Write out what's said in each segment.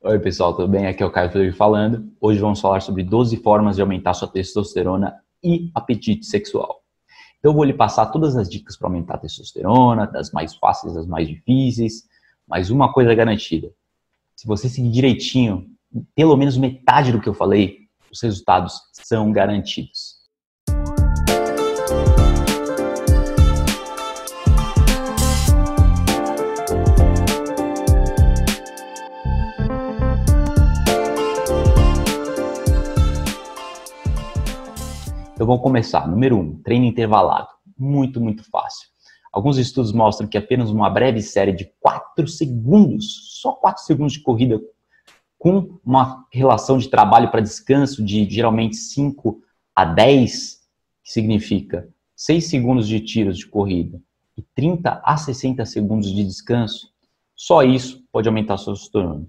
Oi, pessoal, tudo bem? Aqui é o Caio Felipe falando. Hoje vamos falar sobre 12 formas de aumentar sua testosterona e apetite sexual. Então, eu vou lhe passar todas as dicas para aumentar a testosterona, das mais fáceis às mais difíceis, mas uma coisa é garantida: se você seguir direitinho, pelo menos metade do que eu falei, os resultados são garantidos. Então vamos começar. Número 1, treino intervalado. Muito fácil. Alguns estudos mostram que apenas uma breve série de 4 segundos, só 4 segundos de corrida, com uma relação de trabalho para descanso de geralmente 5 a 10, que significa 6 segundos de tiros de corrida e 30 a 60 segundos de descanso, só isso pode aumentar a sua testosterona.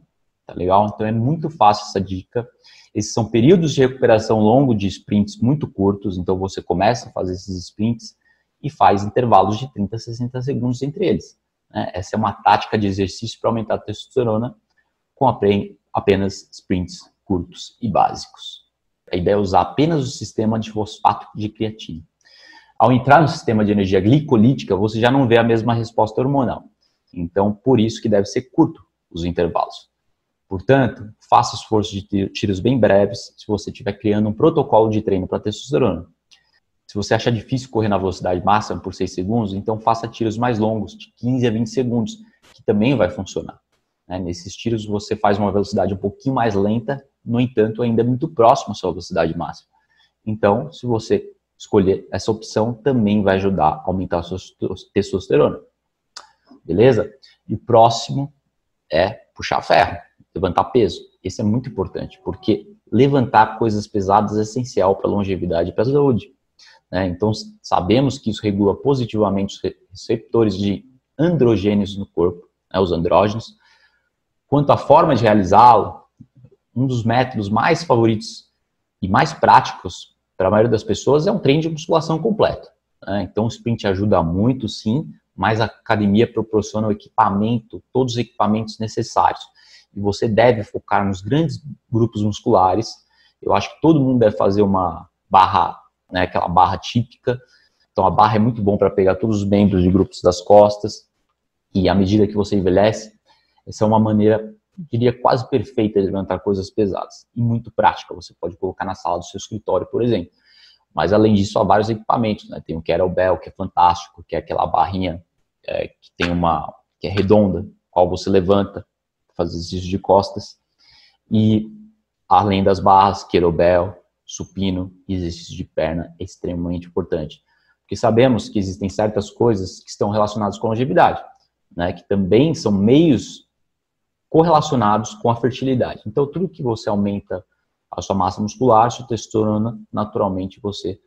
Tá legal? Então é muito fácil essa dica. Esses são períodos de recuperação longo de sprints muito curtos, então você começa a fazer esses sprints e faz intervalos de 30 a 60 segundos entre eles. Essa é uma tática de exercício para aumentar a testosterona com apenas sprints curtos e básicos. A ideia é usar apenas o sistema de fosfato de creatina. Ao entrar no sistema de energia glicolítica, você já não vê a mesma resposta hormonal. Então, por isso que deve ser curto os intervalos. Portanto, faça esforço de tiros bem breves se você estiver criando um protocolo de treino para testosterona. Se você achar difícil correr na velocidade máxima por 6 segundos, então faça tiros mais longos, de 15 a 20 segundos, que também vai funcionar. Nesses tiros você faz uma velocidade um pouquinho mais lenta, no entanto, ainda muito próximo à sua velocidade máxima. Então, se você escolher essa opção, também vai ajudar a aumentar a sua testosterona. Beleza? E o próximo é puxar ferro. Levantar peso. Esse é muito importante, porque levantar coisas pesadas é essencial para a longevidade e para a saúde. Então, sabemos que isso regula positivamente os receptores de androgênios no corpo, os andrógenos. Quanto à forma de realizá-lo, um dos métodos mais favoritos e mais práticos para a maioria das pessoas é um treino de musculação completo. Então, o sprint ajuda muito, sim, mas a academia proporciona o equipamento, todos os equipamentos necessários. E você deve focar nos grandes grupos musculares. Eu acho que todo mundo deve fazer uma barra, aquela barra típica. Então a barra é muito bom para pegar todos os membros de grupos das costas. E à medida que você envelhece, essa é uma maneira, eu diria, quase perfeita de levantar coisas pesadas. E muito prática. Você pode colocar na sala do seu escritório, por exemplo. Mas além disso, há vários equipamentos. Tem o kettlebell, que é fantástico, que é aquela barrinha que tem que é redonda, qual você levanta, fazer exercício de costas, e além das barras, kettlebell, supino e exercício de perna é extremamente importante, porque sabemos que existem certas coisas que estão relacionadas com a longevidade, que também são meios correlacionados com a fertilidade. Então, tudo que você aumenta a sua massa muscular, sua testosterona, naturalmente você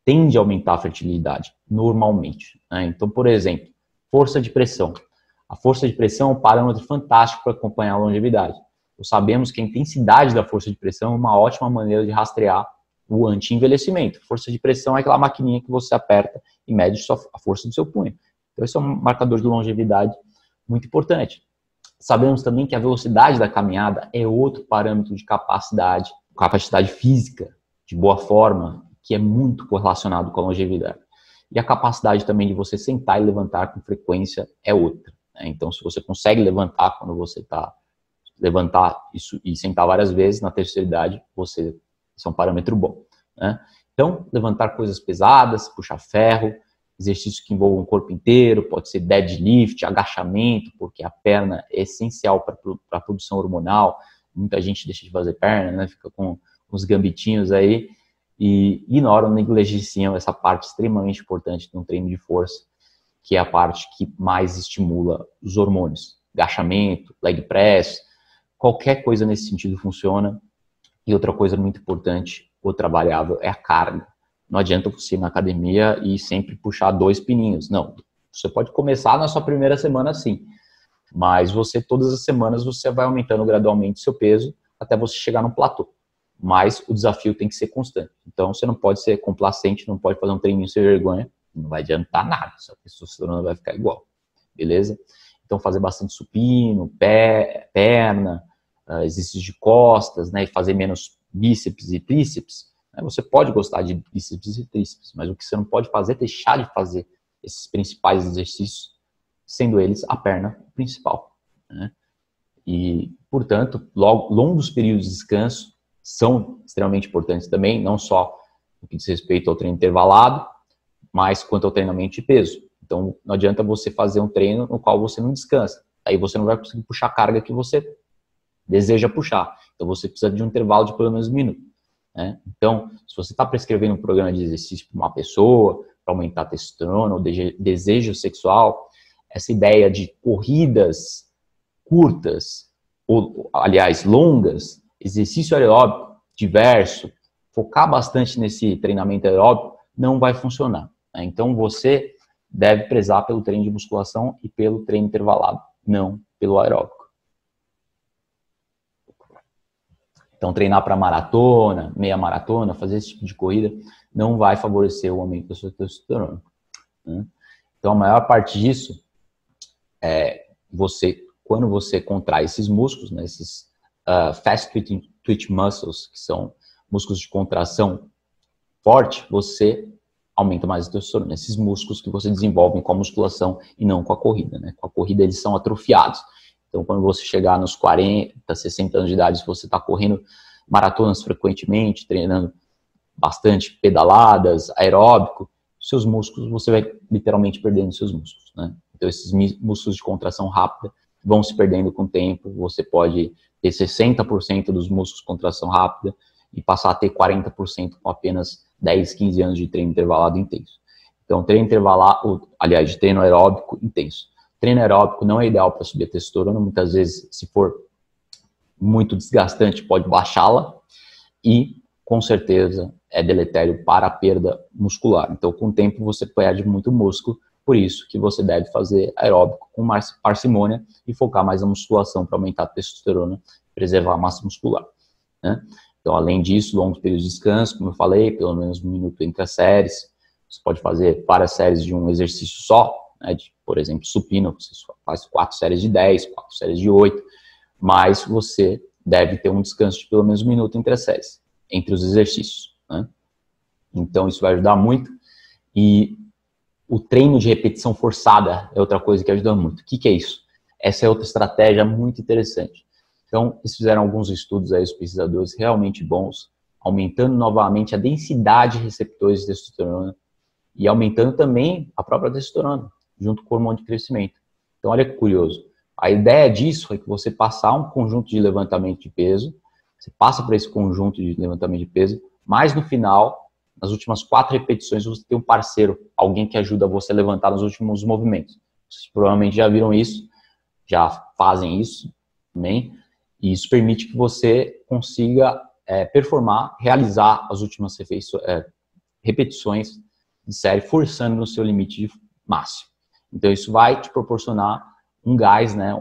tende a aumentar a fertilidade, normalmente. Então, por exemplo, força de pressão. A força de pressão é um parâmetro fantástico para acompanhar a longevidade. Sabemos que a intensidade da força de pressão é uma ótima maneira de rastrear o anti-envelhecimento. Força de pressão é aquela maquininha que você aperta e mede a força do seu punho. Então, esse é um marcador de longevidade muito importante. Sabemos também que a velocidade da caminhada é outro parâmetro de capacidade física, de boa forma, que é muito correlacionado com a longevidade. E a capacidade também de você sentar e levantar com frequência é outra. Então, se você consegue levantar quando você está levantar isso e sentar várias vezes na terceira idade, isso é um parâmetro bom. Então, levantar coisas pesadas, puxar ferro, exercícios que envolvam o corpo inteiro, pode ser deadlift, agachamento, porque a perna é essencial para a produção hormonal. Muita gente deixa de fazer perna, fica com uns gambitinhos aí e ignoram, negligenciam essa parte extremamente importante de um treino de força, que é a parte que mais estimula os hormônios. Agachamento, leg press, qualquer coisa nesse sentido funciona. E outra coisa muito importante, outra variável, é a carga. Não adianta você ir na academia e sempre puxar 2 pininhos. Não, você pode começar na sua primeira semana sim, mas todas as semanas você vai aumentando gradualmente seu peso até você chegar no platô. Mas o desafio tem que ser constante. Então você não pode ser complacente, não pode fazer um treininho sem vergonha, não vai adiantar nada, sua testosterona vai ficar igual, beleza? Então fazer bastante supino, perna, exercícios de costas, né, e fazer menos bíceps e tríceps, né, você pode gostar de bíceps e tríceps, mas o que você não pode fazer é deixar de fazer esses principais exercícios, sendo eles a perna principal, né? E, portanto, longos períodos de descanso são extremamente importantes também, não só no que diz respeito ao treino intervalado, mas quanto ao treinamento de peso. Então, não adianta você fazer um treino no qual você não descansa. Aí você não vai conseguir puxar a carga que você deseja puxar. Então, você precisa de um intervalo de pelo menos 1 minuto, né? Então, se você está prescrevendo um programa de exercício para uma pessoa, para aumentar a testosterona ou desejo sexual, essa ideia de corridas curtas, ou, aliás, longas, exercício aeróbico diverso, focar bastante nesse treinamento aeróbico, não vai funcionar, né? Então, você deve prezar pelo treino de musculação e pelo treino intervalado, não pelo aeróbico. Então, treinar para maratona, meia maratona, fazer esse tipo de corrida, não vai favorecer o aumento da sua testosterona, né? Então, a maior parte disso é quando você contrai esses músculos, né, esses fast twitch muscles, que são músculos de contração forte, você aumenta mais a testosterona. Esses músculos que você desenvolve com a musculação e não com a corrida, né? Com a corrida eles são atrofiados. Então, quando você chegar nos 40, 60 anos de idade, se você está correndo maratonas frequentemente, treinando bastante pedaladas, aeróbico, seus músculos, você vai literalmente perdendo seus músculos, né? Então, esses músculos de contração rápida vão se perdendo com o tempo. Você pode ter 60% dos músculos de contração rápida e passar a ter 40% com apenas 10, 15 anos de treino intervalado intenso. Então, treino intervalado, aliás, de treino aeróbico intenso. Treino aeróbico não é ideal para subir a testosterona, muitas vezes, se for muito desgastante, pode baixá-la e, com certeza, é deletério para a perda muscular. Então, com o tempo, você perde muito músculo, por isso que você deve fazer aeróbico com mais parcimônia e focar mais na musculação para aumentar a testosterona, preservar a massa muscular, né? Então, além disso, longos períodos de descanso, como eu falei, pelo menos 1 minuto entre as séries. Você pode fazer várias séries de um exercício só, né, por exemplo, supino, você faz 4 séries de 10, 4 séries de 8, mas você deve ter um descanso de pelo menos 1 minuto entre as séries, entre os exercícios, né? Então, isso vai ajudar muito. E o treino de repetição forçada é outra coisa que ajuda muito. O que é isso? Essa é outra estratégia muito interessante. Então, eles fizeram alguns estudos aí, os pesquisadores realmente bons, aumentando novamente a densidade de receptores de testosterona e aumentando também a própria testosterona, junto com o hormônio de crescimento. Então, olha que curioso. A ideia disso é que você passar um conjunto de levantamento de peso, você passa por esse conjunto de levantamento de peso, mas no final, nas últimas 4 repetições, você tem um parceiro, alguém que ajuda você a levantar nos últimos movimentos. Vocês provavelmente já viram isso, já fazem isso também, e isso permite que você consiga performar, realizar as últimas repetições de série, forçando no seu limite máximo. Então, isso vai te proporcionar um gás, né,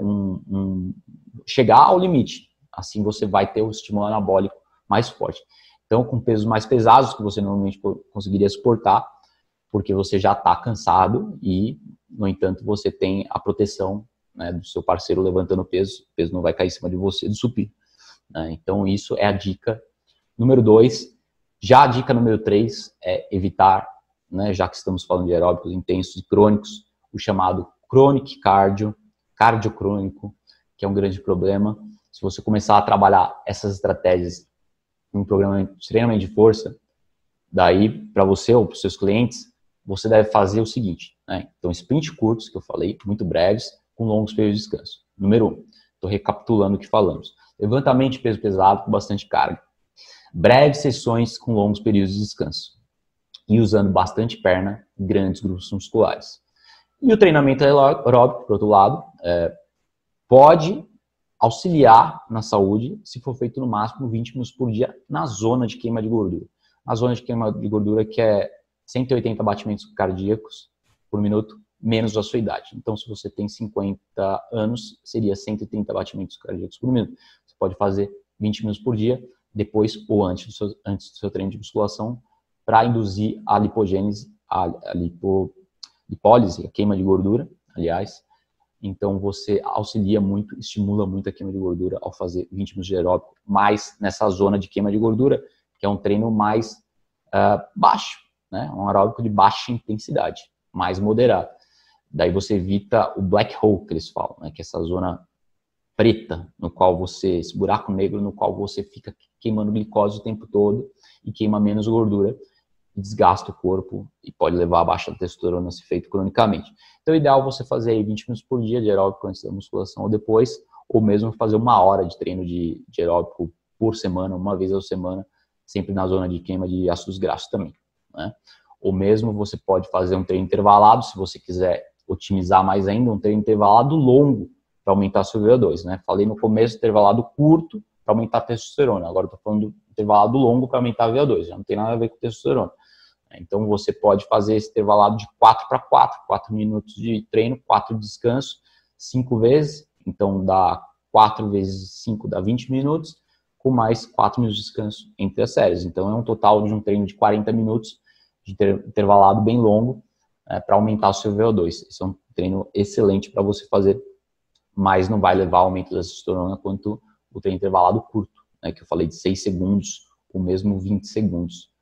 chegar ao limite. Assim, você vai ter o estímulo anabólico mais forte. Então, com pesos mais pesados, que você normalmente conseguiria suportar, porque você já está cansado e, no entanto, você tem a proteção, né, do seu parceiro levantando o peso não vai cair em cima de você do supino, né? Então, isso é a dica número 2. Já a dica número 3 é evitar, né, já que estamos falando de aeróbicos intensos e crônicos, o chamado chronic cardio crônico, que é um grande problema. Se você começar a trabalhar essas estratégias em um programa de treinamento de força, daí, para você ou para os seus clientes, você deve fazer o seguinte, né? Então, sprint curtos, que eu falei, muito breves, com longos períodos de descanso. Número 1, estou recapitulando o que falamos. Levantamento de peso pesado com bastante carga. Breves sessões com longos períodos de descanso. E usando bastante perna, grandes grupos musculares. E o treinamento aeróbico, por outro lado, pode auxiliar na saúde se for feito no máximo 20 minutos por dia na zona de queima de gordura. A zona de queima de gordura que é 180 batimentos cardíacos por minuto, menos a sua idade. Então, se você tem 50 anos, seria 130 batimentos cardíacos por minuto. Você pode fazer 20 minutos por dia, depois ou antes do seu treino de musculação, para induzir a lipogênese, a lipólise, a queima de gordura, aliás, Então você auxilia muito, estimula muito a queima de gordura ao fazer 20 minutos de aeróbico, mais nessa zona de queima de gordura, que é um treino mais baixo, né? Um aeróbico de baixa intensidade, mais moderado. Daí você evita o black hole, que eles falam, né? Que é essa zona preta, no qual você, esse buraco negro no qual você fica queimando glicose o tempo todo e queima menos gordura, desgasta o corpo e pode levar a baixa testosterona a ser feito cronicamente. Então, o ideal é você fazer aí 20 minutos por dia de aeróbico antes da musculação ou depois, ou mesmo fazer 1 hora de treino de aeróbico por semana, uma vez por semana, sempre na zona de queima de ácidos graxos também, né? Ou mesmo você pode fazer um treino intervalado, se você quiser otimizar mais ainda, um treino intervalado longo para aumentar seu VO2, né? Falei no começo, intervalado curto para aumentar a testosterona. Agora estou falando do intervalado longo para aumentar a VO2, já não tem nada a ver com testosterona. Então você pode fazer esse intervalado de 4 para 4, 4 minutos de treino, 4 de descanso, 5 vezes, então dá 4 vezes 5 dá 20 minutos, com mais 4 minutos de descanso entre as séries. Então é um total de um treino de 40 minutos, de intervalado bem longo, para aumentar o seu VO2. Esse é um treino excelente para você fazer, mas não vai levar ao aumento da testosterona quanto o treino intervalado curto, né, que eu falei de 6 segundos, ou mesmo 20 segundos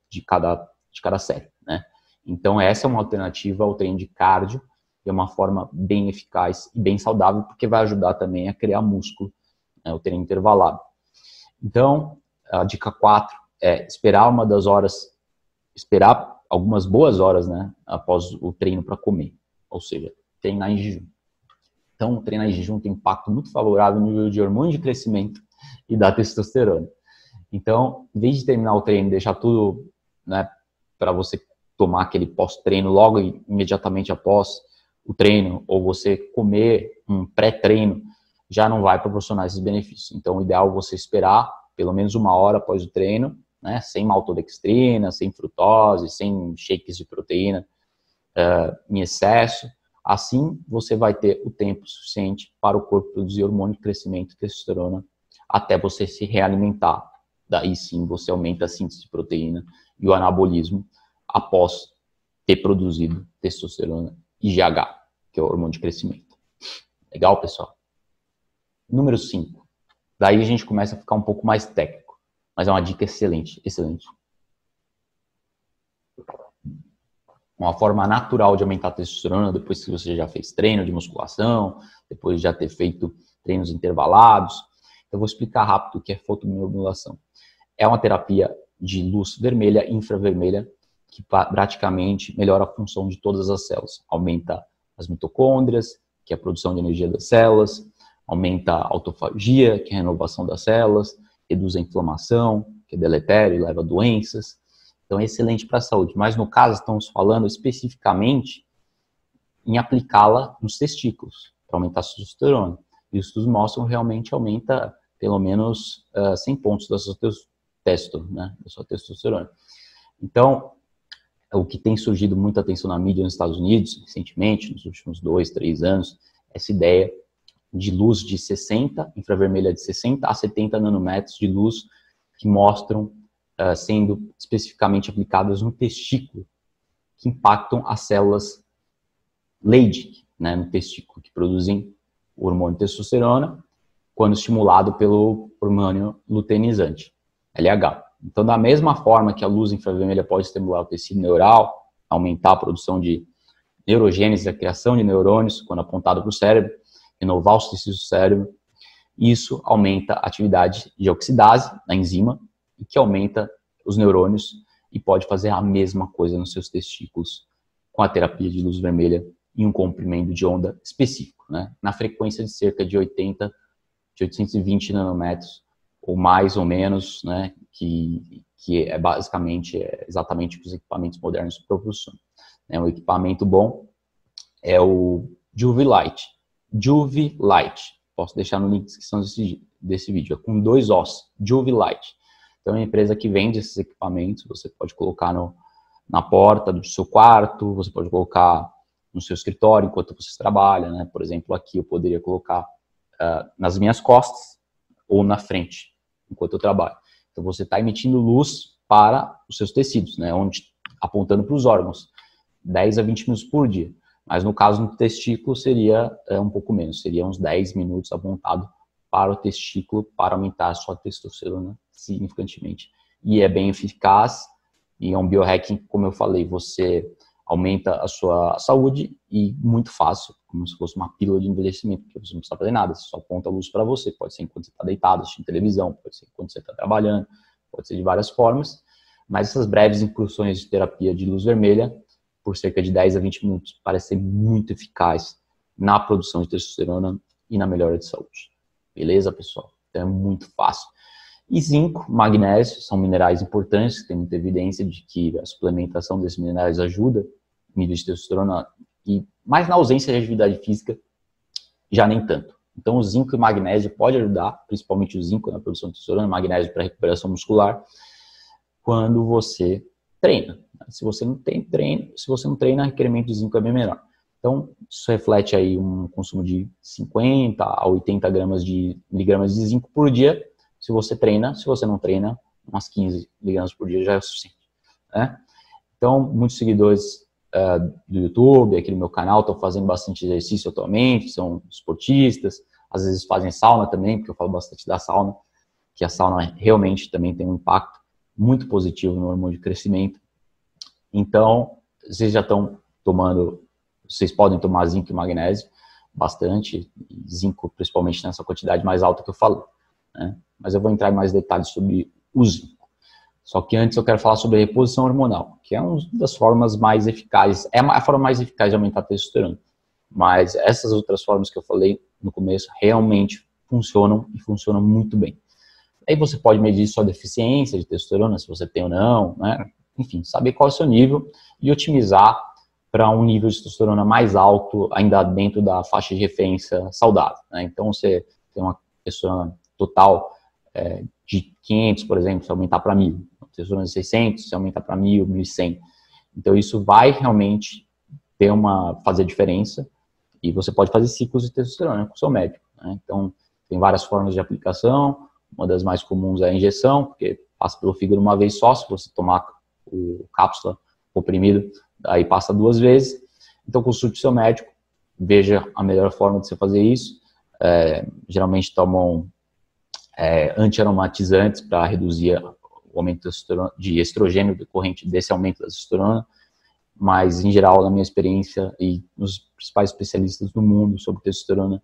de cada série, né? Então essa é uma alternativa ao treino de cardio, e é uma forma bem eficaz e bem saudável, porque vai ajudar também a criar músculo, né, o treino intervalado. Então, a dica 4 é esperar esperar algumas boas horas, né, após o treino para comer, ou seja, treinar em jejum. Então, treinar em jejum tem um impacto muito favorável no nível de hormônio de crescimento e da testosterona. Então, em vez de terminar o treino e deixar tudo, né, para você tomar aquele pós-treino logo imediatamente após o treino, ou você comer um pré-treino, já não vai proporcionar esses benefícios. Então, o ideal é você esperar pelo menos 1 hora após o treino, né, sem maltodextrina, sem frutose, sem shakes de proteína em excesso. Assim, você vai ter o tempo suficiente para o corpo produzir hormônio de crescimento e testosterona até você se realimentar. Daí sim, você aumenta a síntese de proteína e o anabolismo após ter produzido testosterona e GH, que é o hormônio de crescimento. Legal, pessoal? Número 5. Daí a gente começa a ficar um pouco mais técnico, mas é uma dica excelente, excelente. Uma forma natural de aumentar a testosterona depois que você já fez treino de musculação, depois de já ter feito treinos intervalados. Eu vou explicar rápido o que é fotobiomodulação. É uma terapia de luz vermelha e infravermelha que praticamente melhora a função de todas as células. Aumenta as mitocôndrias, que é a produção de energia das células, aumenta a autofagia, que é a renovação das células, reduz a inflamação, que é deletério e leva a doenças. Então é excelente para a saúde. Mas no caso estamos falando especificamente em aplicá-la nos testículos, para aumentar a testosterona. E os estudos mostram que realmente aumenta pelo menos 100 pontos da sua né, da sua testosterona. Então, o que tem surgido muita atenção na mídia nos Estados Unidos, recentemente, nos últimos 2, 3 anos, essa ideia de luz de 60, infravermelha de 60 a 70 nanômetros de luz que mostram sendo especificamente aplicadas no testículo, que impactam as células Leydig, né, no testículo, que produzem o hormônio testosterona, quando estimulado pelo hormônio luteinizante, LH. Então, da mesma forma que a luz infravermelha pode estimular o tecido neural, aumentar a produção de neurogênese, a criação de neurônios, quando apontado para o cérebro, renovar os tecidos do cérebro, isso aumenta a atividade de oxidase, da enzima, e que aumenta os neurônios e pode fazer a mesma coisa nos seus testículos com a terapia de luz vermelha em um comprimento de onda específico, né? Na frequência de cerca de 820 nanômetros, ou mais ou menos, né? Que é basicamente, exatamente o que os equipamentos modernos proporcionam. Um equipamento bom é o Juvi Light. Juvi Light. Posso deixar no link de descrição desse vídeo. É com 2 Os. Juvi Light. Então, é uma empresa que vende esses equipamentos. Você pode colocar na porta do seu quarto, você pode colocar no seu escritório enquanto você trabalha, né? Por exemplo, aqui eu poderia colocar nas minhas costas ou na frente enquanto eu trabalho. Então, você está emitindo luz para os seus tecidos, né? Apontando para os órgãos, 10 a 20 minutos por dia. Mas no caso do testículo seria um pouco menos, seria uns 10 minutos apontado para o testículo para aumentar a sua testosterona significantemente. E é bem eficaz e é um biohacking, como eu falei, você aumenta a sua saúde e muito fácil, como se fosse uma pílula de envelhecimento, porque você não precisa fazer nada, você só aponta a luz para você, pode ser enquanto você está deitado assistindo televisão, pode ser enquanto você está trabalhando, pode ser de várias formas, mas essas breves incursões de terapia de luz vermelha, por cerca de 10 a 20 minutos, parece ser muito eficaz na produção de testosterona e na melhora de saúde. Beleza, pessoal? Então é muito fácil. E zinco, magnésio, são minerais importantes, tem muita evidência de que a suplementação desses minerais ajuda o nível de testosterona, mas na ausência de atividade física, já nem tanto. Então o zinco e o magnésio pode ajudar, principalmente o zinco na produção de testosterona, o magnésio para recuperação muscular, quando você treina. Se você não treina, o requerimento de zinco é bem menor. Então, isso reflete aí um consumo de 50 a 80 miligramas de zinco por dia, se você treina. Se você não treina, umas 15 miligramas por dia já é o suficiente, né? Então, muitos seguidores do YouTube, aqui no meu canal, estão fazendo bastante exercício atualmente, são esportistas, às vezes fazem sauna também, porque eu falo bastante da sauna, que a sauna realmente também tem um impacto muito positivo no hormônio de crescimento. Então, vocês já estão tomando, vocês podem tomar zinco e magnésio, bastante, zinco principalmente nessa quantidade mais alta que eu falo, né? Mas eu vou entrar em mais detalhes sobre o zinco. Só que antes eu quero falar sobre a reposição hormonal, que é uma das formas mais eficazes, é a forma mais eficaz de aumentar a testosterona. Mas essas outras formas que eu falei no começo realmente funcionam e funcionam muito bem. Aí você pode medir sua deficiência de testosterona, se você tem ou não, né? Enfim, saber qual é o seu nível e otimizar para um nível de testosterona mais alto, ainda dentro da faixa de referência saudável, né? Então, você tem uma testosterona total de 500, por exemplo, se aumentar para 1.000. Testosterona de 600, se aumentar para 1.000, 1.100. Então, isso vai realmente fazer diferença e você pode fazer ciclos de testosterona com o seu médico, né? Então, tem várias formas de aplicação. Uma das mais comuns é a injeção, porque passa pelo fígado uma vez só, se você tomar o cápsula comprimido, aí passa 2 vezes. Então, consulte seu médico, veja a melhor forma de você fazer isso. Geralmente tomam anti-aromatizantes para reduzir o aumento de estrogênio decorrente desse aumento da testosterona, mas, em geral, na minha experiência e nos principais especialistas do mundo sobre testosterona,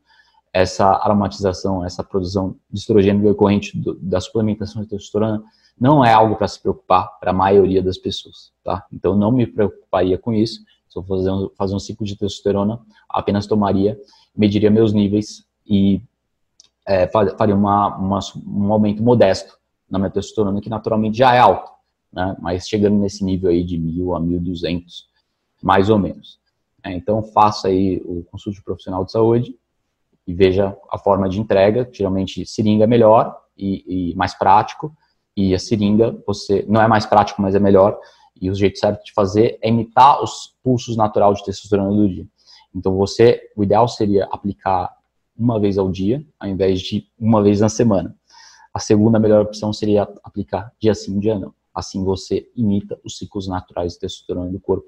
essa aromatização, essa produção de estrogênio decorrente da suplementação de testosterona não é algo para se preocupar para a maioria das pessoas, tá? Então, não me preocuparia com isso. Se eu fazer um ciclo de testosterona, apenas mediria meus níveis e faria um aumento modesto na minha testosterona, que naturalmente já é alto, né? Mas chegando nesse nível aí de 1.000 a 1.200, mais ou menos. Então, faça aí o consulta de profissional de saúde e veja a forma de entrega. Geralmente, seringa é melhor e mais prático, e a seringa, não é mais prático, mas é melhor, e o jeito certo de fazer é imitar os pulsos naturais de testosterona do dia. Então, o ideal seria aplicar uma vez ao dia, ao invés de uma vez na semana. A segunda melhor opção seria aplicar dia sim, dia não. Assim você imita os ciclos naturais de testosterona do corpo,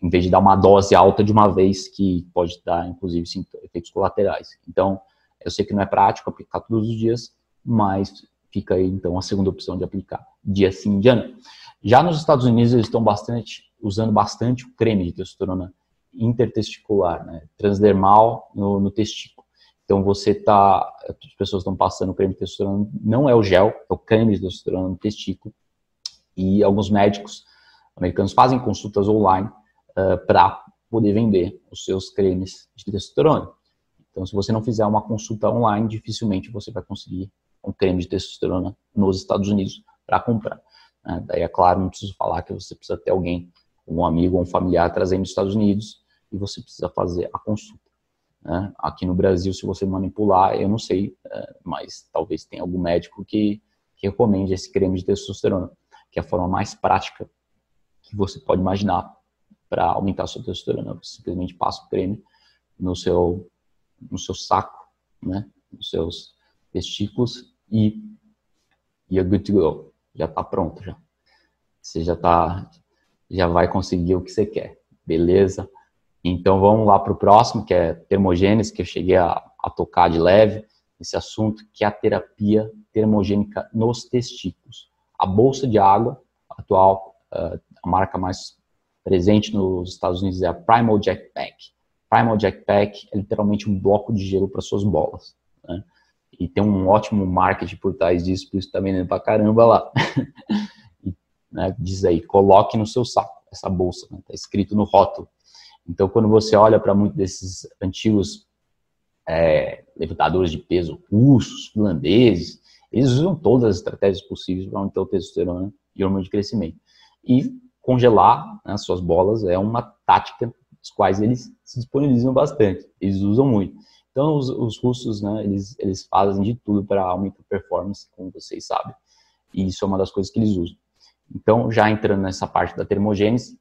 em vez de dar uma dose alta de uma vez, que pode dar, inclusive, efeitos colaterais. Então, eu sei que não é prático aplicar todos os dias, mas fica aí, então, a segunda opção de aplicar dia sim, dia não. Já nos Estados Unidos, eles estão usando bastante o creme de testosterona intertesticular, né? Transdermal no testículo. Então, as pessoas estão passando o creme de testosterona, não é o gel, é o creme de testosterona no testículo. E alguns médicos americanos fazem consultas online para poder vender os seus cremes de testosterona. Então, se você não fizer uma consulta online, dificilmente você vai conseguir um creme de testosterona nos Estados Unidos para comprar. Daí, é claro, não preciso falar que você precisa ter alguém, um amigo ou um familiar trazendo dos Estados Unidos e você precisa fazer a consulta. Aqui no Brasil, se você manipular, eu não sei, mas talvez tenha algum médico que recomende esse creme de testosterona, que é a forma mais prática que você pode imaginar para aumentar a sua testosterona. Você simplesmente passa o creme no seu saco, né, nos seus testículos e you're good to go. Já está pronto, já. Você já vai conseguir o que você quer, beleza? Então vamos lá para o próximo, que é termogênese, que eu cheguei a tocar de leve esse assunto, que é a terapia termogênica nos testículos. A bolsa de água atual, a marca mais presente nos Estados Unidos é a Primal Jack Pack. Primal Jack Pack é literalmente um bloco de gelo para suas bolas, né? E tem um ótimo marketing por trás disso, por isso tá vendendo pra caramba lá. E, né, diz aí, coloque no seu saco essa bolsa, né? Tá escrito no rótulo. Então, quando você olha para muitos desses antigos levantadores de peso russos, finlandeses, eles usam todas as estratégias possíveis para aumentar o testosterona e hormônio de crescimento. E congelar, né, suas bolas é uma tática dos quais eles se disponibilizam bastante, eles usam muito. Então, os russos, né, eles fazem de tudo para aumentar a performance, como vocês sabem, e isso é uma das coisas que eles usam. Então, já entrando nessa parte da termogênese,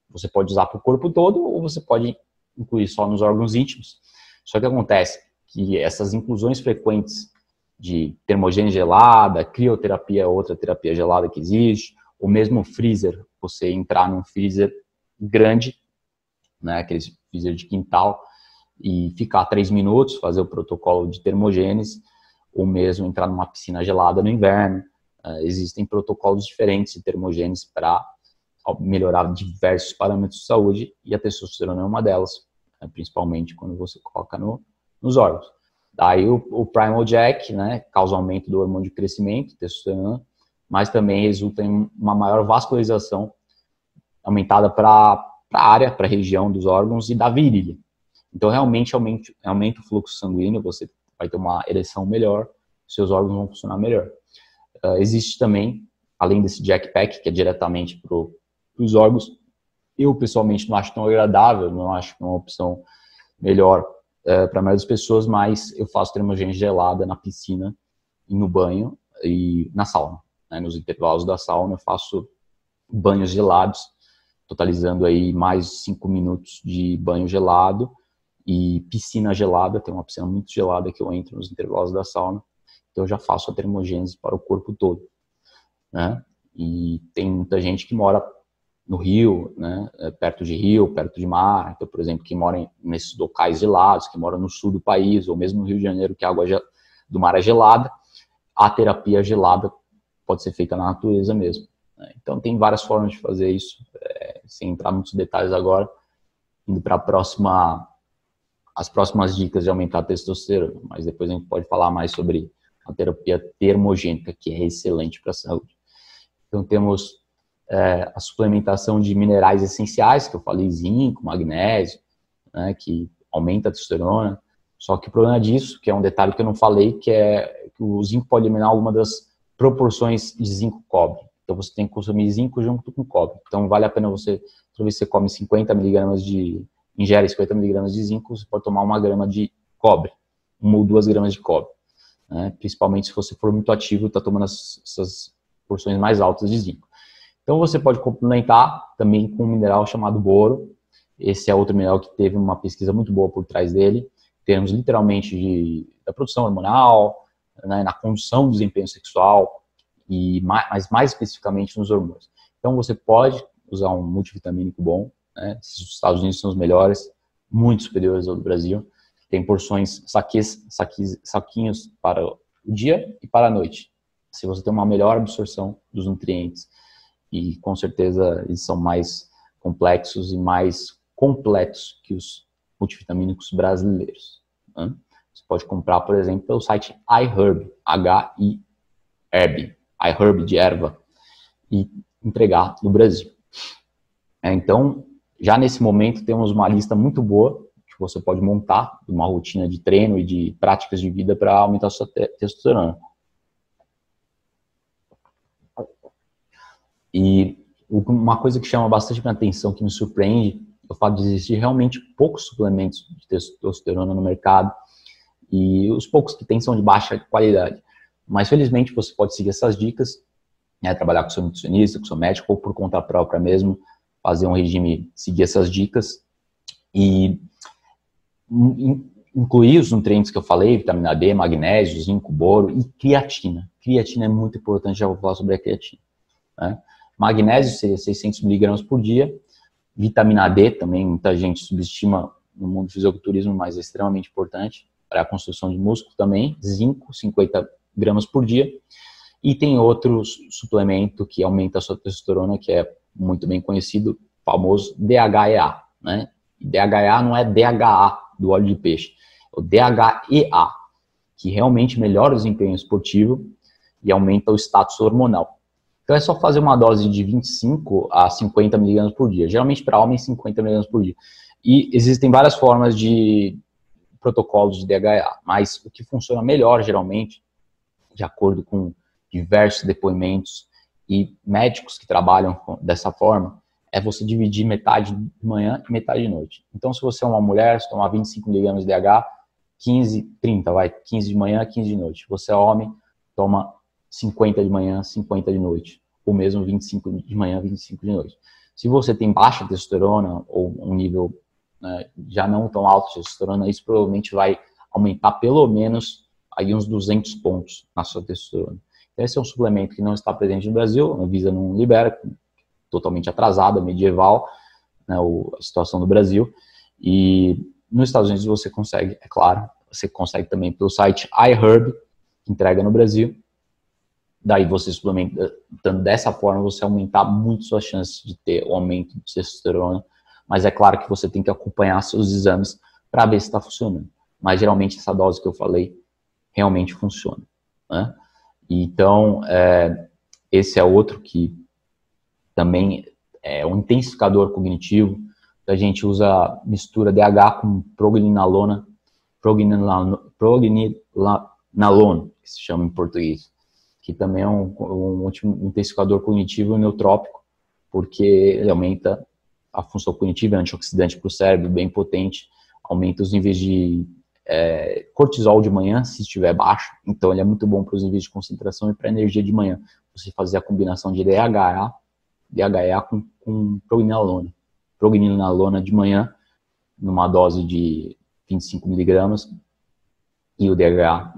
você pode usar para o corpo todo ou você pode incluir só nos órgãos íntimos. Só que acontece que essas inclusões frequentes de termogênese gelada, crioterapia é outra terapia gelada que existe, ou mesmo freezer, você entrar num freezer grande, né, aqueles freezer de quintal, e ficar 3 minutos, fazer o protocolo de termogênese, ou mesmo entrar numa piscina gelada no inverno. Existem protocolos diferentes de termogênese para melhorar diversos parâmetros de saúde, e a testosterona é uma delas, né, principalmente quando você coloca nos órgãos. Daí o Primal Jack, né, causa aumento do hormônio de crescimento, testosterona, mas também resulta em uma maior vascularização aumentada para a área, para a região dos órgãos e da virilha. Então, realmente aumenta o fluxo sanguíneo, você vai ter uma ereção melhor, seus órgãos vão funcionar melhor. Existe também, além desse Jack Pack, que é diretamente para os órgãos, eu pessoalmente não acho tão agradável, não acho que é uma opção melhor para a maioria das pessoas, mas eu faço termogênese gelada na piscina, e no banho e na sauna. Né? Nos intervalos da sauna eu faço banhos gelados, totalizando aí mais 5 minutos de banho gelado e piscina gelada. Tem uma piscina muito gelada que eu entro nos intervalos da sauna, então eu já faço a termogênese para o corpo todo, né? E tem muita gente que mora no Rio, né, perto de rio, perto de mar, então, por exemplo, que mora nesses locais gelados, que mora no sul do país, ou mesmo no Rio de Janeiro, que a água do mar é gelada, a terapia gelada pode ser feita na natureza mesmo. Né? Então, tem várias formas de fazer isso, sem entrar em muitos detalhes agora, indo para as próximas dicas de aumentar a testosterona, mas depois a gente pode falar mais sobre a terapia termogênica, que é excelente para a saúde. Então, temos a suplementação de minerais essenciais, que eu falei, zinco, magnésio, né, que aumenta a testosterona. Só que o problema disso, que é um detalhe que eu não falei, que é que o zinco pode eliminar alguma das proporções de zinco-cobre. Então você tem que consumir zinco junto com cobre. Então vale a pena você, toda vez que você come 50 miligramas ingere 50 miligramas de zinco, você pode tomar 1 grama de cobre, 1 ou 2 gramas de cobre. Né? Principalmente se você for muito ativo, está tomando essas porções mais altas de zinco. Então você pode complementar também com um mineral chamado boro. Esse é outro mineral que teve uma pesquisa muito boa por trás dele. Temos literalmente da produção hormonal, né, na condução do desempenho sexual, mas mais especificamente nos hormônios. Então você pode usar um multivitamínico bom, né? Os Estados Unidos são os melhores, muito superiores ao do Brasil. Tem porções, saquinhos para o dia e para a noite. Se você tem uma melhor absorção dos nutrientes. E com certeza eles são mais complexos e mais completos que os multivitamínicos brasileiros. Né? Você pode comprar, por exemplo, pelo site iHerb, H-I-Herb, iHerb de erva, e entregar no Brasil. Então, já nesse momento temos uma lista muito boa que você pode montar, uma rotina de treino e de práticas de vida para aumentar a sua testosterona. E uma coisa que chama bastante minha atenção, que me surpreende, é o fato de existir realmente poucos suplementos de testosterona no mercado, e os poucos que tem são de baixa qualidade. Mas, felizmente, você pode seguir essas dicas, né, trabalhar com seu nutricionista, com seu médico, ou por conta própria mesmo, fazer um regime, seguir essas dicas, e incluir os nutrientes que eu falei, vitamina D, magnésio, zinco, boro e creatina. Creatina é muito importante, já vou falar sobre a creatina. Né? Magnésio seria 600 miligramas por dia, Vitamina D também, muita gente subestima no mundo do fisiculturismo, mas é extremamente importante para a construção de músculo também. Zinco, 50 gramas por dia. E tem outro suplemento que aumenta a sua testosterona, que é muito bem conhecido, famoso DHEA, né? DHEA não é DHA do óleo de peixe, é o DHEA, que realmente melhora o desempenho esportivo e aumenta o status hormonal. Então é só fazer uma dose de 25 a 50 miligramas por dia. Geralmente para homens 50 miligramas por dia. E existem várias formas de protocolos de DHEA, mas o que funciona melhor geralmente, de acordo com diversos depoimentos e médicos que trabalham dessa forma, é você dividir metade de manhã e metade de noite. Então se você é uma mulher, se tomar 25 miligramas de DHA, 15 de manhã, 15 de noite. Você é homem, toma 50 de manhã, 50 de noite. Ou mesmo 25 de manhã, 25 de noite. Se você tem baixa testosterona ou um nível, né, já não tão alto de testosterona, isso provavelmente vai aumentar pelo menos aí uns 200 pontos na sua testosterona. Então, esse é um suplemento que não está presente no Brasil, a Anvisa não libera, totalmente atrasada, medieval, né, a situação do Brasil. E nos Estados Unidos você consegue, é claro, você consegue também pelo site iHerb, que entrega no Brasil. Daí você suplementando dessa forma, você aumentar muito suas chances de ter o aumento de testosterona. Mas é claro que você tem que acompanhar seus exames para ver se está funcionando. Mas geralmente essa dose que eu falei realmente funciona, né? Então, esse é outro que também é um intensificador cognitivo. A gente usa mistura DH com progninolona, que se chama em português, que também é um intensificador cognitivo e neutrópico, porque ele aumenta a função cognitiva, é antioxidante para o cérebro, bem potente, aumenta os níveis de cortisol de manhã, se estiver baixo, então ele é muito bom para os níveis de concentração e para a energia de manhã. Você fazer a combinação de DHEA com progninolona de manhã, numa dose de 25 miligramas, e o DHA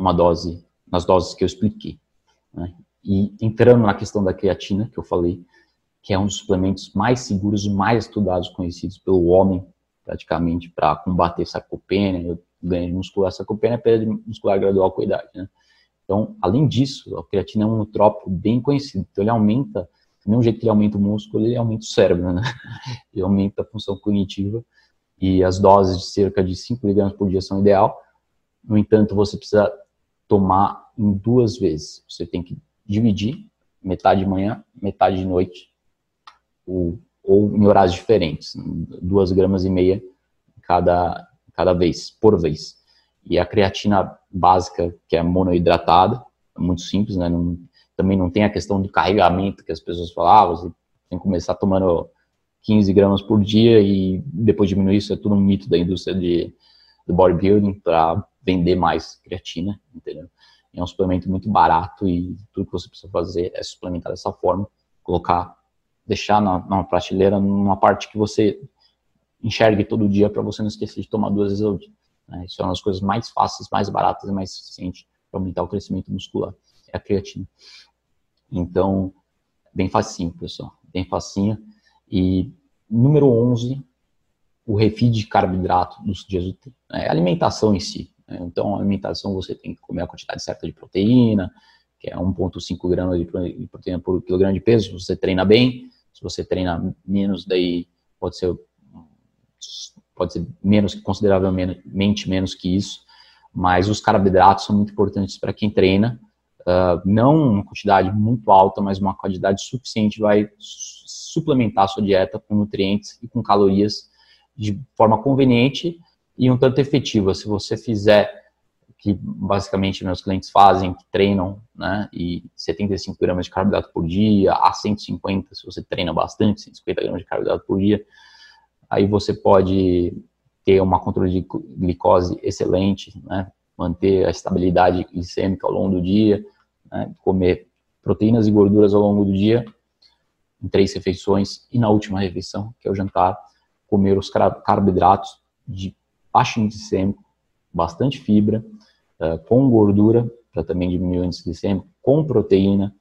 nas doses que eu expliquei, né? E entrando na questão da creatina, que eu falei, que é um dos suplementos mais seguros, mais estudados, conhecidos pelo homem, praticamente, para combater sarcopenia, ganho muscular. Sarcopenia é perda muscular gradual com a idade, né? Então, além disso, a creatina é um nootrópico bem conhecido. Então, ele aumenta, do mesmo jeito que ele aumenta o músculo, ele aumenta o cérebro, né? Ele aumenta a função cognitiva. E as doses de cerca de 5 mg por dia são ideal. No entanto, você precisa tomar em 2 vezes. Você tem que dividir, metade de manhã, metade de noite, ou em horários diferentes, 2,5 gramas cada vez, por vez. E a creatina básica, que é monoidratada, é muito simples, né? Também não tem a questão do carregamento que as pessoas falam, você tem que começar tomando 15 gramas por dia e depois diminuir. Isso é tudo um mito da indústria do bodybuilding para vender mais creatina, entendeu? É um suplemento muito barato e tudo que você precisa fazer é suplementar dessa forma, deixar na prateleira, numa parte que você enxergue todo dia para você não esquecer de tomar 2 vezes ao dia, né? Isso é uma das coisas mais fáceis, mais baratas e mais eficientes para aumentar o crescimento muscular, é a creatina. Então, bem facinho, pessoal, bem facinho. E número 11, o refeed de carboidrato dos dias úteis, é a alimentação em si, né? Então, a alimentação você tem que comer a quantidade certa de proteína, que é 1,5 gramas de proteína por quilograma de peso, se você treina bem. Se você treina menos, daí pode ser menos, consideravelmente menos que isso, mas os carboidratos são muito importantes para quem treina, não uma quantidade muito alta, mas uma quantidade suficiente vai suplementar a sua dieta com nutrientes e com calorias de forma conveniente e um tanto efetiva. Se você fizer, que basicamente meus clientes fazem, que treinam, né, e 75 gramas de carboidrato por dia, a 150, se você treina bastante, 150 gramas de carboidrato por dia, aí você pode ter uma controle de glicose excelente, né, manter a estabilidade glicêmica ao longo do dia, né, comer proteínas e gorduras ao longo do dia, em 3 refeições, e na última refeição, que é o jantar, comer os carboidratos de baixo índice glicêmico, bastante fibra, com gordura, para também diminuir o índice glicêmico, com proteína,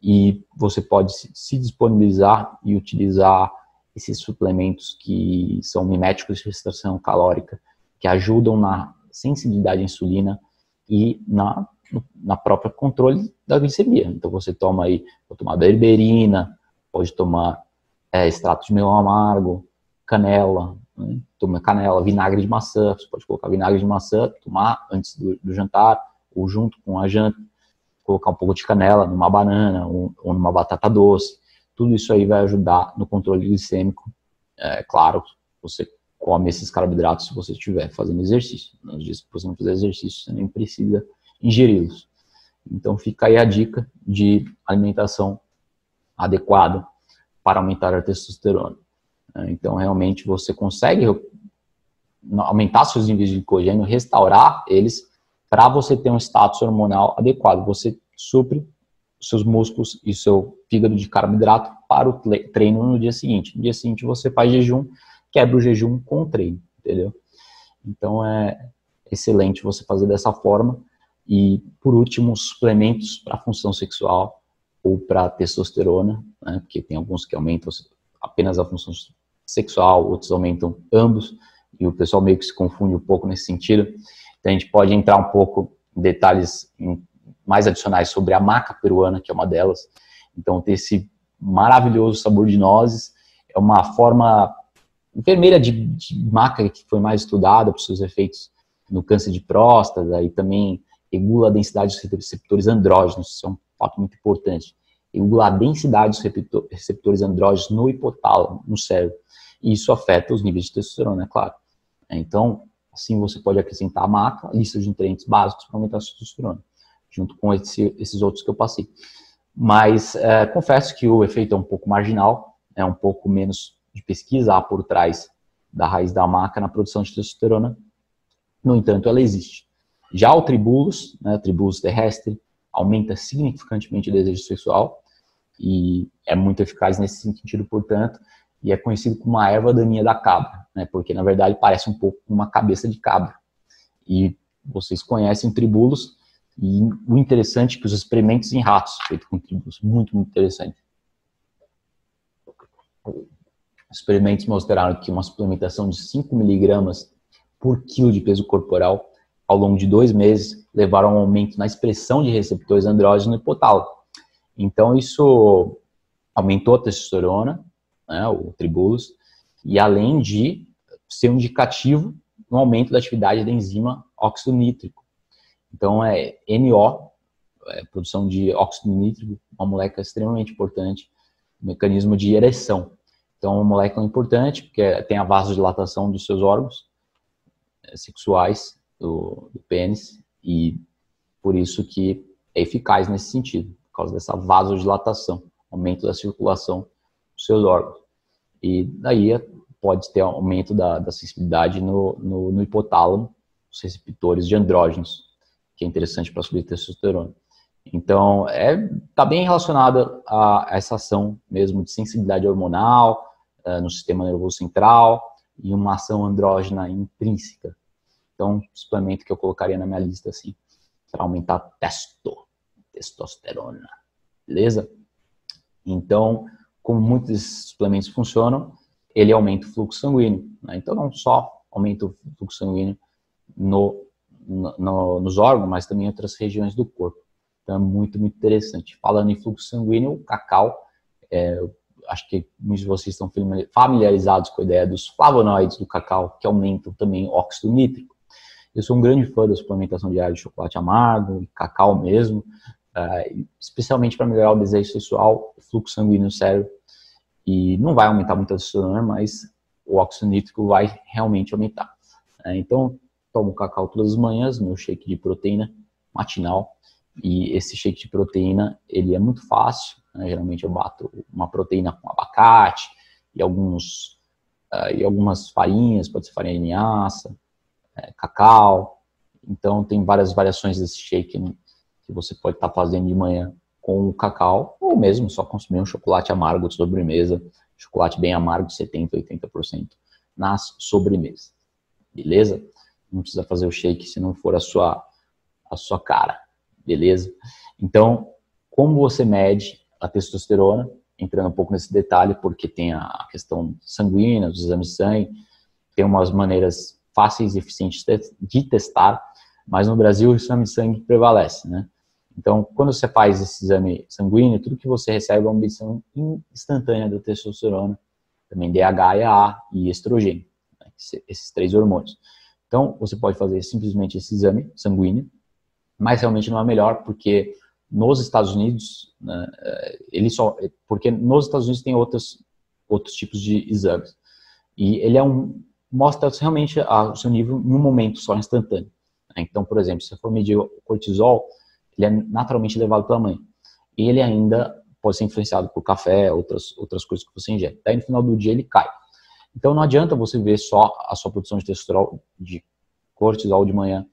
e você pode se disponibilizar e utilizar esses suplementos que são miméticos de restrição calórica, que ajudam na sensibilidade à insulina e na própria controle da glicemia. Então você toma aí, pode tomar berberina, pode tomar extrato de mel amargo, canela, né? Toma canela, vinagre de maçã, você pode colocar vinagre de maçã, tomar antes do jantar ou junto com a janta, colocar um pouco de canela numa banana ou numa batata doce. Tudo isso aí vai ajudar no controle glicêmico. Claro, você come esses carboidratos se você estiver fazendo exercício. Nos dias que você não fizer exercício, você nem precisa ingeri-los. Então fica aí a dica de alimentação adequada para aumentar a testosterona. Então realmente você consegue aumentar seus níveis de glicogênio, restaurar eles para você ter um status hormonal adequado. Você supre seus músculos e seu fígado de carboidrato para o treino no dia seguinte. No dia seguinte você faz jejum, quebra o jejum com o treino, entendeu? Então é excelente você fazer dessa forma. E por último, suplementos para função sexual ou para testosterona, né? Porque tem alguns que aumentam apenas a função sexual, outros aumentam ambos, e o pessoal meio que se confunde um pouco nesse sentido. Então a gente pode entrar um pouco em detalhes mais adicionais sobre a maca peruana, que é uma delas. Então tem esse maravilhoso sabor de nozes, é uma forma enfermeira de maca que foi mais estudada por seus efeitos no câncer de próstata, e também regula a densidade dos receptores andrógenos, isso é um fato muito importante. Regula a densidade dos receptores andrógenos no hipotálamo, no cérebro, e isso afeta os níveis de testosterona, é claro. Então, assim você pode acrescentar a maca, lista de nutrientes básicos para aumentar a testosterona, junto com esses outros que eu passei. Mas confesso que o efeito é um pouco marginal, é um pouco menos de pesquisa por trás da raiz da maca na produção de testosterona. No entanto, ela existe. Já o tribulus, né, tribulus terrestre, aumenta significantemente o desejo sexual e é muito eficaz nesse sentido, portanto, e é conhecido como uma erva daninha da cabra, né, porque na verdade parece um pouco uma cabeça de cabra. E vocês conhecem o tribulus, e o interessante é que os experimentos em ratos feitos com tribulus, muito interessante. Experimentos mostraram que uma suplementação de 5 miligramas por quilo de peso corporal ao longo de 2 meses levaram a um aumento na expressão de receptores andrógenos no hipotálamo. Então isso aumentou a testosterona, né, o tribulus, e além de ser um indicativo no aumento da atividade da enzima óxido nítrico. Então NO, produção de óxido nítrico, uma molécula extremamente importante, mecanismo de ereção. Então é uma molécula importante porque tem a vasodilatação dos seus órgãos sexuais, do pênis, e por isso que é eficaz nesse sentido, por causa dessa vasodilatação, aumento da circulação dos seus órgãos. E daí pode ter aumento da sensibilidade no hipotálamo, os receptores de andrógenos, que é interessante para subir a testosterona. Então, está bem relacionada a essa ação mesmo de sensibilidade hormonal no sistema nervoso central e uma ação andrógena intrínseca. Então, suplemento que eu colocaria na minha lista, assim, para aumentar a testosterona, beleza? Então, como muitos desses suplementos funcionam, ele aumenta o fluxo sanguíneo, né? Então, não só aumenta o fluxo sanguíneo nos órgãos, mas também em outras regiões do corpo. Então, é muito interessante. Falando em fluxo sanguíneo, o cacau, acho que muitos de vocês estão familiarizados com a ideia dos flavonoides do cacau, que aumentam também o óxido nítrico. Eu sou um grande fã da suplementação diária de chocolate amargo, cacau mesmo, especialmente para melhorar o desejo sexual, o fluxo sanguíneo no cérebro. E não vai aumentar muito a testosterona, mas o óxido nítrico vai realmente aumentar. Então, tomo cacau todas as manhãs, meu shake de proteína matinal. E esse shake de proteína, ele é muito fácil, né? Geralmente eu bato uma proteína com abacate e algumas farinhas, pode ser farinha de linhaça, cacau. Então tem várias variações desse shake, né, que você pode estar fazendo de manhã com o cacau, ou mesmo só consumir um chocolate amargo de sobremesa, chocolate bem amargo, 70%, 80% nas sobremesas, beleza? Não precisa fazer o shake se não for a sua cara, beleza? Então, como você mede a testosterona? entrando um pouco nesse detalhe, porque tem a questão sanguínea, dos exames de sangue, tem umas maneiras fáceis e eficientes de testar, mas no Brasil o exame de sangue prevalece, né? Então, quando você faz esse exame sanguíneo, tudo que você recebe é uma medição instantânea da testosterona, também DHEA e estrogênio, né? Esses 3 hormônios. Então, você pode fazer simplesmente esse exame sanguíneo, mas realmente não é melhor, porque nos Estados Unidos, né, porque nos Estados Unidos tem outros tipos de exames, e ele mostra realmente o seu nível em um momento só, instantâneo. Então, por exemplo, se você for medir o cortisol, ele é naturalmente elevado pela manhã. E ele ainda pode ser influenciado por café, outras coisas que você ingere. Daí no final do dia ele cai. Então não adianta você ver só a sua produção de testosterona, de cortisol de manhã,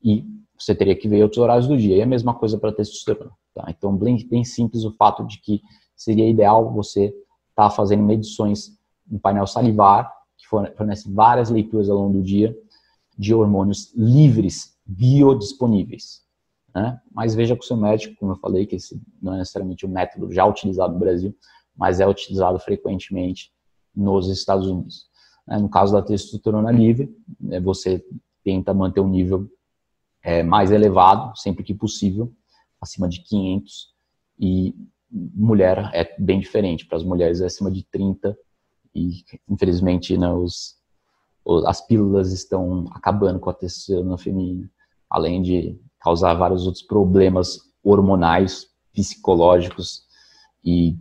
e você teria que ver outros horários do dia. E a mesma coisa para testosterona. Tá? Então bem simples o fato de que seria ideal você estar fazendo medições no painel salivar, que fornece várias leituras ao longo do dia, de hormônios livres, biodisponíveis. Né? Mas veja com o seu médico, como eu falei, que esse não é necessariamente um método já utilizado no Brasil, mas é utilizado frequentemente nos Estados Unidos. No caso da testosterona livre, você tenta manter um nível mais elevado, sempre que possível, acima de 500, e mulher é bem diferente. Para as mulheres é acima de 30, e infelizmente, né, as pílulas estão acabando com a testosterona feminina, além de causar vários outros problemas hormonais, psicológicos e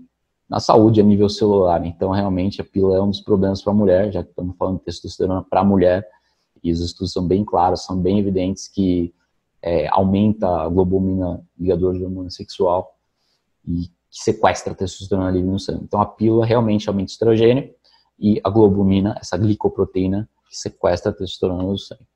na saúde a nível celular. Então, realmente, a pílula é um dos problemas para a mulher, já que estamos falando de testosterona para a mulher, e os estudos são bem claros, são bem evidentes que aumenta a globulina, ligador de hormônio sexual, e que sequestra a testosterona livre no sangue. Então, a pílula realmente aumenta o estrogênio e a globulina, essa glicoproteína, que sequestra a testosterona no sangue.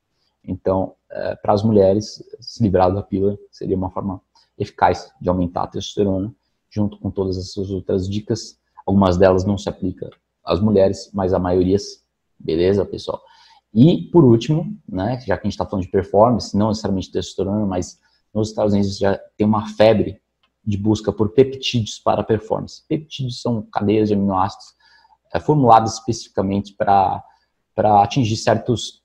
Então, para as mulheres, se livrar da pílula seria uma forma eficaz de aumentar a testosterona, junto com todas essas outras dicas. Algumas delas não se aplicam às mulheres, mas a maioria, beleza, pessoal? E, por último, né, já que a gente está falando de performance, não necessariamente testosterona, mas nos Estados Unidos já tem uma febre de busca por peptídeos para performance. Peptídeos são cadeias de aminoácidos formuladas especificamente para atingir certos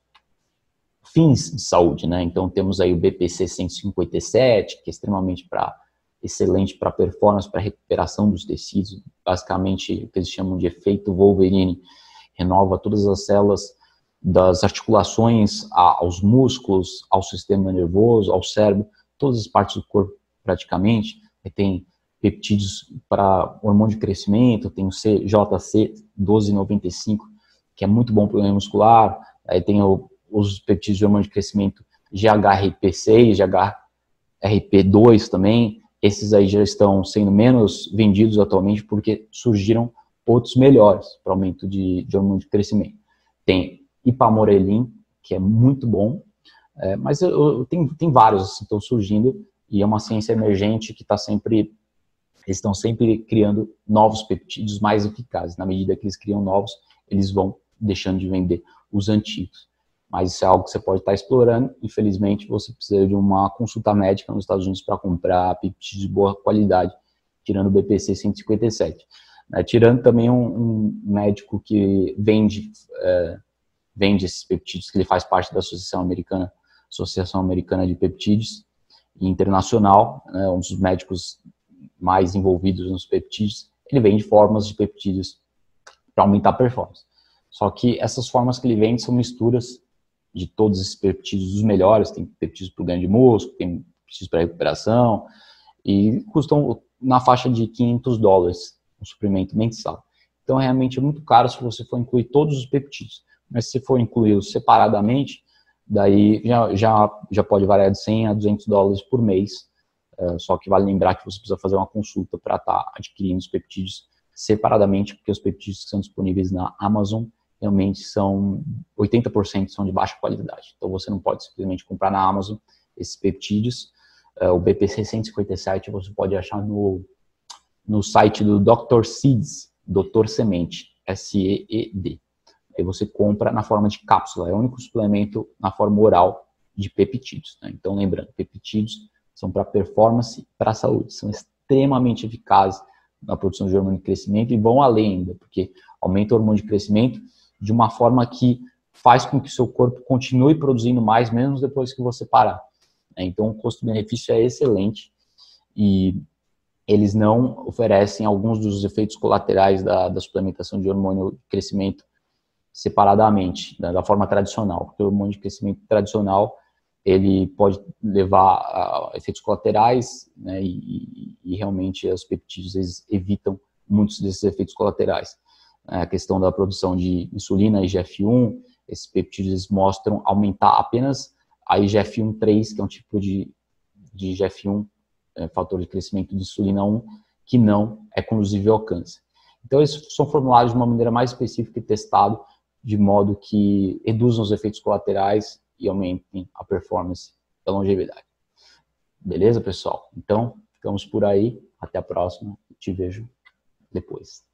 fins de saúde, né? Então temos aí o BPC 157, que é extremamente excelente para performance, para recuperação dos tecidos, basicamente o que eles chamam de efeito Wolverine, renova todas as células das articulações aos músculos, ao sistema nervoso, ao cérebro, todas as partes do corpo praticamente. Aí tem peptídeos para hormônio de crescimento, tem o CJC 1295, que é muito bom para o ganho muscular. Aí tem os peptídeos de hormônio de crescimento GHRP6, GHRP2 também. Esses aí já estão sendo menos vendidos atualmente porque surgiram outros melhores para aumento de hormônio de crescimento. Tem Ipamorelin, que é muito bom, mas tem vários assim, que estão surgindo, e é uma ciência emergente que eles estão sempre criando novos peptídeos mais eficazes. Na medida que eles criam novos, eles vão deixando de vender os antigos. Mas isso é algo que você pode estar explorando. Infelizmente, você precisa de uma consulta médica nos Estados Unidos para comprar peptídeos de boa qualidade, tirando o BPC 157. Tirando também um médico que vende esses peptídeos, que ele faz parte da Associação Americana de Peptídeos Internacional, né, um dos médicos mais envolvidos nos peptídeos. Ele vende formas de peptídeos para aumentar a performance. Só que essas formas que ele vende são misturas de todos esses peptídeos, os melhores. Tem peptídeos para o ganho de músculo, tem peptídeos para recuperação, e custam na faixa de $500 um suprimento mensal. Então realmente é muito caro se você for incluir todos os peptídeos. Mas se for incluí-los separadamente, daí já pode variar de $100 a $200 por mês. Só que vale lembrar que você precisa fazer uma consulta para estar adquirindo os peptídeos separadamente, porque os peptídeos que são disponíveis na Amazon realmente 80% são de baixa qualidade. Então você não pode simplesmente comprar na Amazon esses peptídeos. O BPC 157 você pode achar no site do Dr. Seeds, Dr. Semente, SEED. Aí você compra na forma de cápsula, é o único suplemento na forma oral de peptídeos. Né? Então lembrando, peptídeos são para performance e para saúde, são extremamente eficazes na produção de hormônio de crescimento e vão além ainda, porque aumenta o hormônio de crescimento de uma forma que faz com que o seu corpo continue produzindo mais, mesmo depois que você parar. Então, o custo-benefício é excelente e eles não oferecem alguns dos efeitos colaterais da suplementação de hormônio de crescimento separadamente, da forma tradicional, porque o hormônio de crescimento tradicional ele pode levar a efeitos colaterais, né, e realmente os peptídeos eles evitam muitos desses efeitos colaterais. A questão da produção de insulina, IGF-1, esses peptídeos mostram aumentar apenas a IGF-1/3, que é um tipo de IGF-1, fator de crescimento de insulina 1, que não é conduzível ao câncer. Então, eles são formulados de uma maneira mais específica e testado de modo que reduzam os efeitos colaterais e aumentem a performance e a longevidade. Beleza, pessoal? Então, ficamos por aí. Até a próxima. Te vejo depois.